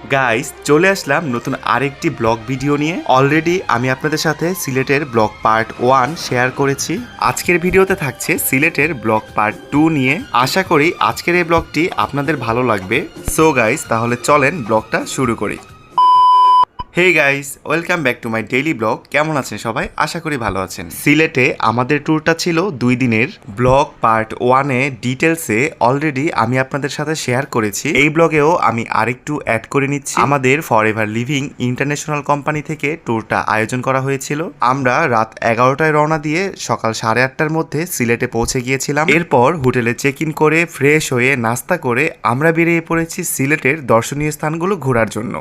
Guys চলে আসলাম নতুন আরেকটি ব্লগ ভিডিও নিয়ে। অলরেডি আমি আপনাদের সাথে সিলেটের ব্লগ পার্ট 1 শেয়ার করেছি। আজকের ভিডিওতে থাকছে সিলেটের ব্লগ পার্ট 2 নিয়ে। আশা করি আজকের এই ব্লগটি আপনাদের ভালো লাগবে। সো গাইস তাহলে চলেন ব্লগটা শুরু করি। Hey guys, welcome back to my daily blog. কেমন আছেন সবাই? আশা করি ভালো আছেন। সিলেটে আমাদের ট্যুরটা ছিল 2 দিনের। ব্লগ পার্ট 1-এ ডিটেলসে অলরেডি আমি আপনাদের সাথে শেয়ার করেছি। এই ব্লগেও আমি আরেকটু অ্যাড করে নিচ্ছি। আমাদের ফরএভার লিভিং ইন্টারন্যাশনাল কোম্পানি থেকে ট্যুরটা আয়োজন করা হয়েছিল। আমরা রাত 11টায় রওনা দিয়ে সকাল 8:30টার মধ্যে সিলেটে পৌঁছে গিয়েছিলাম। এরপর হোটেলে চেক ইন করে ফ্রেশ হয়ে নাস্তা করে আমরা বেরিয়ে পড়েছি সিলেটের দর্শনীয় স্থানগুলো ঘোরার জন্য।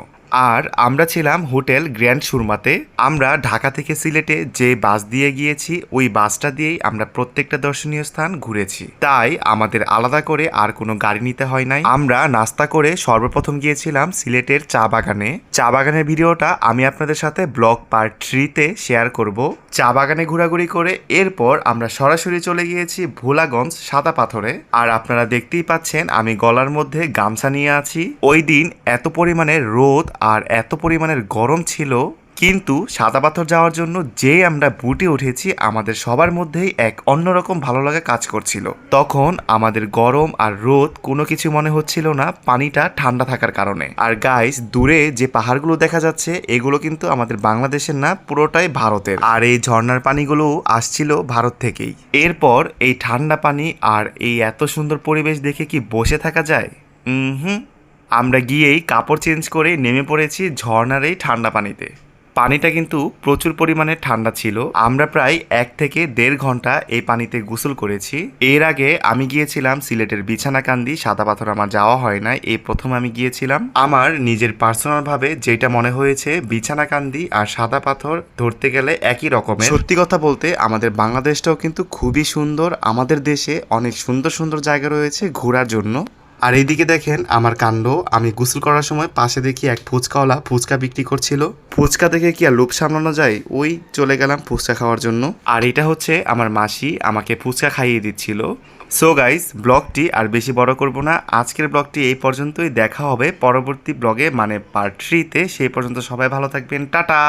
আর আমরা ছিলাম হোটেল গ্র্যান্ড সুরমাতে। আমরা ঢাকা থেকে সিলেটে যে বাস দিয়ে গিয়েছি ওই বাসটা দিয়েই আমরা প্রত্যেকটা দর্শনীয় স্থান ঘুরেছি। তাই আমাদের আলাদা করে আর কোনো গাড়ি নিতে হয় নাই। আমরা নাস্তা করে সর্বপ্রথম গিয়েছিলাম সিলেটের চা বাগানে। চা বাগানের ভিডিওটা আমি আপনাদের সাথে ব্লগ পার্ট 3-তে শেয়ার করব। চা বাগানে ঘোরাঘুরি করে এরপর আমরা সরাসরি চলে গিয়েছি ভোলাগঞ্জ সাদা পাথরে। আর আপনারা দেখতেই পাচ্ছেন আমি গলার মধ্যে গামছা নিয়ে আছি। ওই দিন এত পরিমাণে রোদ আর এত পরিমাণের গরম ছিল, কিন্তু সাদা পাথর যাওয়ার জন্য যে আমরা বুটে উঠেছি আমাদের সবার মধ্যেই এক অন্যরকম ভালো লাগা কাজ করছিল। তখন আমাদের গরম আর রোদ কোনো কিছু মনে হচ্ছিল না, পানিটা ঠান্ডা থাকার কারণে। আর গাইস, দূরে যে পাহাড়গুলো দেখা যাচ্ছে এগুলো কিন্তু আমাদের বাংলাদেশের না, পুরোটাই ভারতের। আর এই ঝর্ণার পানিগুলো আসছিল ভারত থেকেই। এরপর এই ঠান্ডা পানি আর এই এত সুন্দর পরিবেশ দেখে কি বসে থাকা যায়? আমরা গিয়েই কাপড় চেঞ্জ করে নেমে পড়েছি ঝর্ণার এই ঠান্ডা পানিতে। পানিটা কিন্তু প্রচুর পরিমাণে ঠান্ডা ছিল। আমরা প্রায় 1 থেকে 1.5 ঘন্টা এই পানিতে গোসল করেছি। এর আগে আমি গিয়েছিলাম সিলেটের বিছানাকান্দি, সাদা পাথর আমার যাওয়া হয় না, এই প্রথম আমি গিয়েছিলাম। আমার নিজের পার্সোনালভাবে যেটা মনে হয়েছে, বিছানাকান্দি আর সাদা পাথর ধরতে গেলে একই রকমের। সত্যি কথা বলতে আমাদের বাংলাদেশটাও কিন্তু খুবই সুন্দর। আমাদের দেশে অনেক সুন্দর সুন্দর জায়গা রয়েছে ঘোরার জন্য। আর এইদিকে দেখেন আমার কাণ্ড, আমি গোসল করার সময় পাশে দেখি এক ফুচকাওয়ালা ফুচকা বিক্রি করছিল। ফুচকা দেখে কি আর লোভ সামলানো যায়, ওই চলে গেলাম ফুচকা খাওয়ার জন্য। আর এটা হচ্ছে আমার মাসি আমাকে ফুচকা খাইয়ে দিচ্ছিল। সো গাইস, ব্লগটি আর বেশি বড় করব না। আজকের ব্লগটি এই পর্যন্তই। দেখা হবে পরবর্তী ব্লগে, মানে পার্ট 3-তে। সেই পর্যন্ত সবাই ভালো থাকবেন। টাটা।